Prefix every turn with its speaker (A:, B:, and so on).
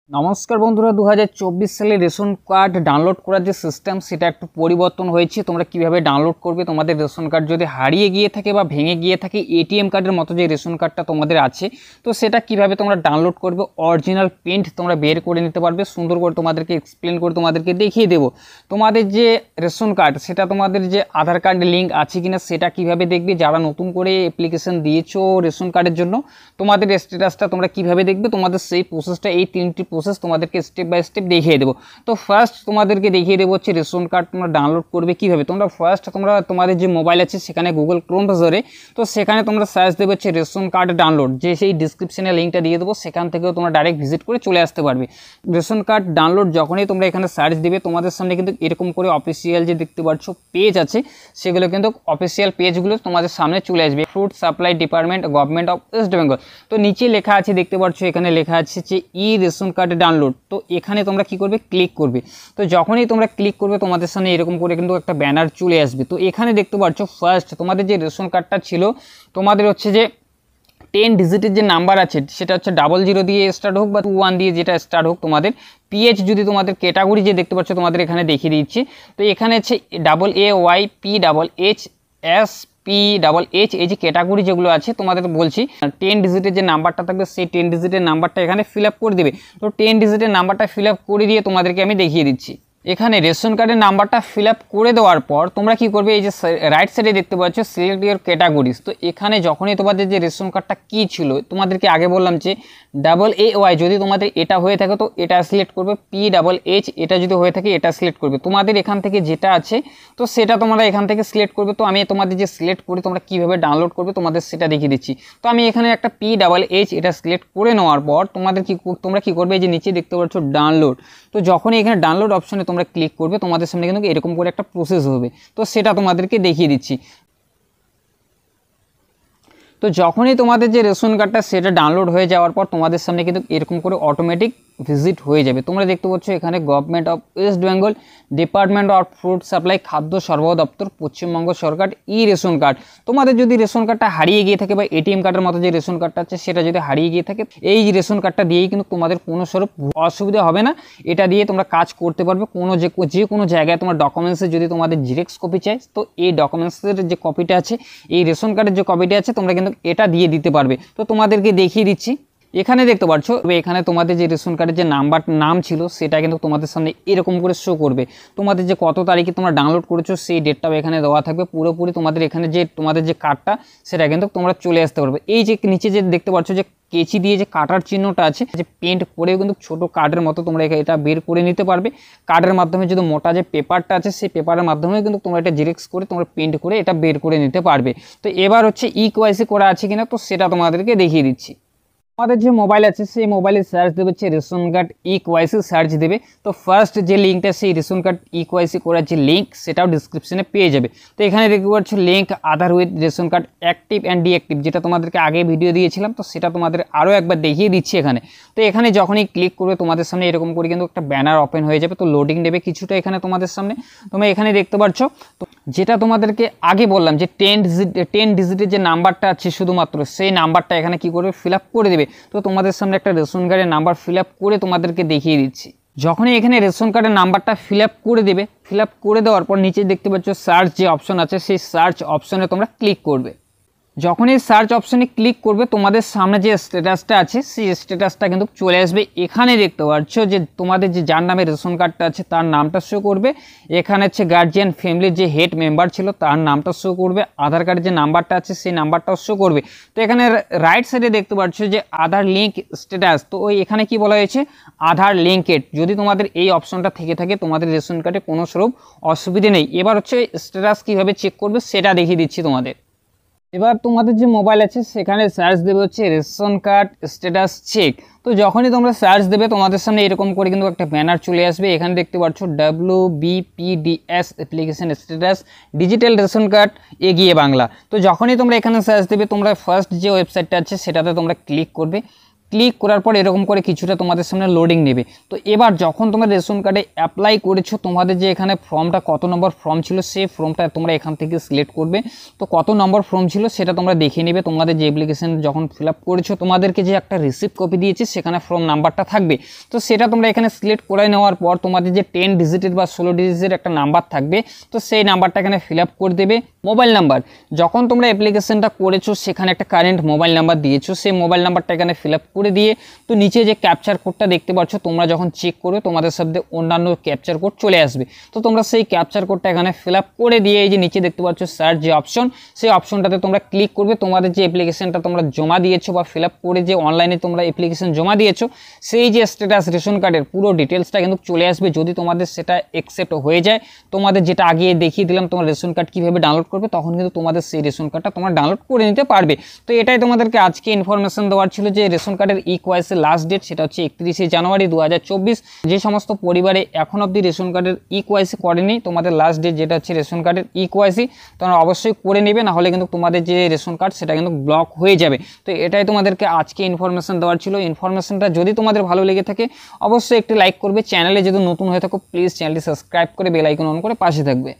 A: নমস্কার বন্ধুরা, 2024 সালে রেশন কার্ড ডাউনলোড করার যে সিস্টেম সেটা একটু পরিবর্তন হয়েছে। তোমরা কিভাবে ডাউনলোড করবে, তোমাদের রেশন কার্ড যদি হারিয়ে গিয়ে থাকে বা ভেঙে গিয়ে থাকে, এটিএম কার্ডের মতো যে রেশন কার্ডটা তোমাদের আছে, তো সেটা কিভাবে তোমরা ডাউনলোড করবে, অরিজিনাল প্রিন্ট তোমরা বের করে নিতে পারবে। সুন্দর করে তোমাদেরকে এক্সপ্লেন করে তোমাদেরকে দেখিয়ে দেবো। তোমাদের যে রেশন কার্ড সেটা তোমাদের যে আধার কার্ড লিঙ্ক আছে কিনা সেটা কিভাবে দেখবে, যারা নতুন করে অ্যাপ্লিকেশন দিয়েছো রেশন কার্ডের জন্য তোমাদের স্ট্যাটাসটা তোমরা কিভাবে দেখবে, তোমাদের সেই প্রসেসটা, এই তিনটি প্রসেস তোমাদেরকে স্টেপ বাই স্টেপ দেখিয়ে দেবো। তো ফার্স্ট তোমাদেরকে দেখিয়ে দেবো হচ্ছে রেশন কার্ড তোমরা ডাউনলোড করবে কিভাবে। তোমরা ফার্স্ট তোমাদের যে মোবাইল আছে সেখানে গুগল ক্রোম ব্রাউজারে, তো সেখানে তোমরা সার্চ দেবে হচ্ছে রেশন কার্ড ডাউনলোড, যে সেই ডিসক্রিপশনে লিঙ্কটা দিয়ে দেবো, সেখান থেকেও তোমরা ডাইরেক্ট ভিজিট করে চলে আসতে পারবে। রেশন কার্ড ডাউনলোড যখনই তোমরা এখানে সার্চ দেবে, তোমাদের সামনে কিন্তু এরকম করে অফিসিয়াল যে দেখতে পাচ্ছ পেজ আছে, সেগুলো কিন্তু অফিসিয়াল পেজগুলো তোমাদের সামনে চলে আসবে। Food supply department, government of West Bengal. তো নিচে লেখা আছে দেখতে পাচ্ছ, এখানে লেখা আছে যে ই রেশন কার্ড ডাউনলোড। তো এখানে তোমরা কি করবে, ক্লিক করবে। তো যখনই তোমরা ক্লিক করবে তোমাদের সামনে এরকম করে কিন্তু একটা ব্যানার চলে আসবে। তো এখানে দেখতে পাচ্ছ ফার্স্ট তোমাদের যে রেশন কার্ডটা ছিল, তোমাদের হচ্ছে যে 10 ডিজিটের যে নাম্বার আছে সেটা হচ্ছে 00 দিয়ে স্টার্ট হোক বা 21 দিয়ে যেটা স্টার্ট হোক, তোমাদের পিএইচ যদি তোমাদের ক্যাটাগরি যে দেখতে পাচ্ছ তোমাদের এখানে দেখিয়ে দিচ্ছি। তো এখানে হচ্ছে AAYPSS এই যে ক্যাটাগরি যেগুলো আছে তোমাদের বলছি, 10 ডিজিটের যে নাম্বারটা থাকবে সেই 10 ডিজিটের নাম্বারটা এখানে ফিল আপ করে দেবে। তো 10 ডিজিটের নাম্বারটা ফিল আপ করে দিয়ে তোমাদেরকে আমি দেখিয়ে দিচ্ছি। এখানে রেশন কার্ডের নাম্বারটা ফিল আপ করে দেওয়ার পর তোমরা কি করবে, এই যে রাইট সাইডে দেখতে পাচ্ছ সিলেক্ট ইউর ক্যাটাগরিজ। তো এখানে যখনই তোমাদের যে রেশন কার্ডটা কী ছিল, তোমাদেরকে আগে বললাম যে AAY যদি তোমাদের এটা হয়ে থাকে তো এটা সিলেক্ট করবে, PHH এটা যদি হয়ে থাকে এটা সিলেক্ট করবে। তোমাদের এখান থেকে যেটা আছে তো সেটা তোমরা এখান থেকে সিলেক্ট করবে। তো আমি তোমাদের যে সিলেক্ট করে তোমরা কীভাবে ডাউনলোড করবে তোমাদের সেটা দেখিয়ে দিচ্ছি। তো আমি এখানে একটা PHH এটা সিলেক্ট করে নেওয়ার পর তোমরা কি করবে, এই যে নিচে দেখতে পাচ্ছ ডাউনলোড। তো যখনই এখানে ডাউনলোড অপশনে তোমরা ক্লিক করবে তোমাদের সামনে কিন্তু এরকম করে একটা প্রসেস হবে। তো সেটা তোমাদেরকে দেখিয়ে দিচ্ছি। তো যখনই তোমাদের যে রেশন কার্ডটা সেটা ডাউনলোড হয়ে যাওয়ার পর তোমাদের সামনে কিন্তু এরকম করে অটোমেটিক ভিজিট হয়ে যাবে। তোমরা দেখতে পাচ্ছ এখানে government of West Bengal, department of food supply, খাদ্য সরবরাহ দপ্তর, পশ্চিমবঙ্গ সরকার, ই রেশন কার্ড। তোমাদের যদি রেশন কার্ডটা হারিয়ে গিয়ে থাকে বা এটিএম কার্ডের মতো যে রেশন কার্ডটা আছে সেটা যদি হারিয়ে গিয়ে থাকে, এই রেশন কার্ডটা দিয়েই কিন্তু তোমাদের কোনো স্বরূপ অসুবিধা হবে না। এটা দিয়ে তোমরা কাজ করতে পারবে। যে কোনো জায়গায় তোমার ডকুমেন্টসে যদি তোমাদের জিরেক্স কপি চাই, তো এই ডকুমেন্টসের যে কপিটা আছে, এই রেশন কার্ডের যে কপিটা আছে, তোমরা কিন্তু এটা দিয়ে দিতে পারবে। তো তোমাদেরকে দেখিয়ে দিচ্ছি। এখানে দেখতে পাচ্ছ এখানে তোমাদের যে রেশন কার্ডের যে নাম ছিল সেটা কিন্তু তোমাদের সামনে এরকম করে শো করবে। তোমাদের যে কত তারিখে তোমরা ডাউনলোড করেছো সেই ডেটটাও এখানে দেওয়া থাকবে। পুরোপুরি তোমাদের এখানে যে তোমাদের যে কার্ডটা সেটা কিন্তু তোমরা চলে আসতে পারবে। এই যে নিচে যে দেখতে পাচ্ছ যে কেচি দিয়ে যে কাটার চিহ্নটা আছে, যে পেন্ট করেও কিন্তু ছোট কার্ডের মতো তোমরা এটা বের করে নিতে পারবে। কার্ডের মাধ্যমে যদি মোটা যে পেপারটা আছে সেই পেপারের মাধ্যমে কিন্তু তোমরা এটা জেরক্স করে তোমরা প্রিন্ট করে এটা বের করে নিতে পারবে। তো এবার হচ্ছে ইকেওয়াইসি করা আছে কিনা, তো সেটা তোমাদেরকে দেখিয়ে দিচ্ছি। আমাদের যে মোবাইল আছে সেই মোবাইলে সার্চ দেবে হচ্ছে রেশন কার্ড ইকেওয়াইসি সার্চ দেবে। তো ফার্স্ট যে লিঙ্কটা সেই রেশন কার্ড ইকেওয়াইসি করার যে লিঙ্ক সেটাও ডিসক্রিপশনে পেয়ে যাবে। তো এখানে দেখতে পাচ্ছ link Aadhaar with ration card active and deactive, যেটা তোমাদেরকে আগে ভিডিও দিয়েছিলাম, তো সেটা তোমাদের আরও একবার দেখিয়ে দিচ্ছি এখানে। তো এখানে যখনই ক্লিক করবে তোমাদের সামনে এরকম করে কিন্তু একটা ব্যানার ওপেন হয়ে যাবে। তো লোডিং নেবে কিছুটা এখানে তোমাদের সামনে। তোমরা এখানে দেখতে পাচ্ছ তো যেটা তোমাদেরকে আগে বললাম যে 10 ডিজিটের যে নাম্বারটা আছে শুধুমাত্র সেই নাম্বারটা এখানে কি করবে, ফিল আপ করে দেবে। তো তোমাদের সামনে একটা রেশন কার্ডের নাম্বার ফিল আপ করে তোমাদেরকে দেখিয়ে দিচ্ছি। যখনই এখানে রেশন কার্ডের নাম্বারটা ফিল আপ করে দেবে, ফিল আপ করে দেওয়ার পর নিচে দেখতে পাচ্ছ সার্চ যে অপশন আছে সেই সার্চ অপশনে তোমরা ক্লিক করবে। যখন এই সার্চ অপশনে ক্লিক করবে তোমাদের সামনে যে স্ট্যাটাসটা আছে সেই স্ট্যাটাসটা কিন্তু চলে আসবে। এখানে দেখতে পাচ্ছ যে তোমাদের যে যার নামে রেশন কার্ডটা আছে তার নামটা শো করবে। এখানে হচ্ছে গার্জিয়ান ফ্যামিলির যে হেড মেম্বার ছিল তার নামটা শো করবে। আধার কার্ডের যে নাম্বারটা আছে সেই নাম্বারটাও শো করবে। তো এখানে রাইট সাইডে দেখতে পাচ্ছ যে আধার লিঙ্ক স্ট্যাটাস। তো ওই এখানে কি বলা হয়েছে, আধার লিঙ্কেড। যদি তোমাদের এই অপশনটা থেকে থাকে তোমাদের রেশন কার্ডে কোনো স্বরূপ অসুবিধে নেই। এবার হচ্ছে স্ট্যাটাস কীভাবে চেক করবে সেটা দেখিয়ে দিচ্ছি তোমাদের। এবার তোমাদের যে মোবাইল আছে সেখানে সার্চ দেবে হচ্ছে রেশন কার্ড স্ট্যাটাস চেক। তো যখনই তোমরা সার্চ দেবে তোমাদের সামনে এরকম করে কিন্তু একটা ব্যানার চলে আসবে। এখানে দেখতে পাচ্ছ WBPDS application status digital ration card এগিয়ে বাংলা। তো যখনই তোমরা এখানে সার্চ দেবে তোমরা ফার্স্ট যে ওয়েবসাইটটা আছে সেটাতে তোমরা ক্লিক করবে। ক্লিক করার পর এরকম করে কিছুটা তোমাদের সামনে লোডিং নেবে। তো এবার যখন তোমরা রেশন কার্ডে অ্যাপ্লাই করেছো, তোমাদের যে এখানে ফর্মটা কত নম্বর ফর্ম ছিল সেই ফর্মটা তোমরা এখান থেকে সিলেক্ট করবে। তো কত নম্বর ফর্ম ছিল সেটা তোমরা দেখে নেবে। তোমাদের যে অ্যাপ্লিকেশন যখন ফিল আপ করেছো, তোমাদেরকে যে একটা রিসিপ্ট কপি দিয়েছে সেখানে ফর্ম নাম্বারটা থাকবে। তো সেটা তোমরা এখানে সিলেক্ট করে নেওয়ার পর তোমাদের যে 10 ডিজিটের বা 16 ডিজিটের একটা নাম্বার থাকবে, তো সেই নাম্বারটা এখানে ফিল আপ করে দেবে। মোবাইল নাম্বার, যখন তোমরা অ্যাপ্লিকেশনটা করেছো সেখানে একটা কারেন্ট মোবাইল নাম্বার দিয়েছো, সেই মোবাইল নাম্বারটা এখানে ফিল আপ করে দিয়ে, তো নিচে যে ক্যাপচার কোডটা দেখতে পাচ্ছ, তোমরা যখন চেক করবে তোমাদের সাথে অন্যান্য ক্যাপচার কোড চলে আসবে। তো তোমরা সেই ক্যাপচার কোডটা এখানে ফিল আপ করে দিয়ে এই যে নিচে দেখতে পাচ্ছ সার্চ যে অপশন, সেই অপশনটাতে তোমরা ক্লিক করবে। তোমাদের যে অ্যাপ্লিকেশনটা তোমরা জমা দিয়েছো বা ফিল আপ করে যে অনলাইনে তোমরা অ্যাপ্লিকেশন জমা দিয়েছো, সেই যে স্ট্যাটাস রেশন কার্ডের পুরো ডিটেলসটা কিন্তু চলে আসবে। যদি তোমাদের সেটা অ্যাকসেপ্ট হয়ে যায়, তোমাদের যেটা আগে দেখিয়ে দিলাম তোমার রেশন কার্ড কীভাবে ডাউনলোড করবে, তখন কিন্তু তোমাদের সেই রেশন কার্ডটা তোমরা ডাউনলোড করে নিতে পারবে। তো এটাই তোমাদেরকে আজকে ইনফরমেশন দেওয়ার ছিল যে রেশন কার্ডের ইকোয়াইসির লাস্ট ডেট সেটা হচ্ছে 31শে জানুয়ারি 2024। যে সমস্ত পরিবারে এখন অবধি রেশন কার্ডের ইকোয়াইসি করেনি, তোমাদের লাস্ট ডেট যেটা হচ্ছে রেশন কার্ডের ইকোয়াইসি তোমরা অবশ্যই করে নেবে, না হলে কিন্তু তোমাদের যে রেশন কার্ড সেটা কিন্তু ব্লক হয়ে যাবে। তো এটাই তোমাদেরকে আজকে ইনফরমেশন দেওয়ার ছিল। ইনফরমেশনটা যদি তোমাদের ভালো লেগে থাকে অবশ্যই একটি লাইক করবে। চ্যানেলে যদি নতুন হয়ে থাকো প্লিজ চ্যানেলটি সাবস্ক্রাইব করে বেল আইকন অন করে পাশে থাকবে।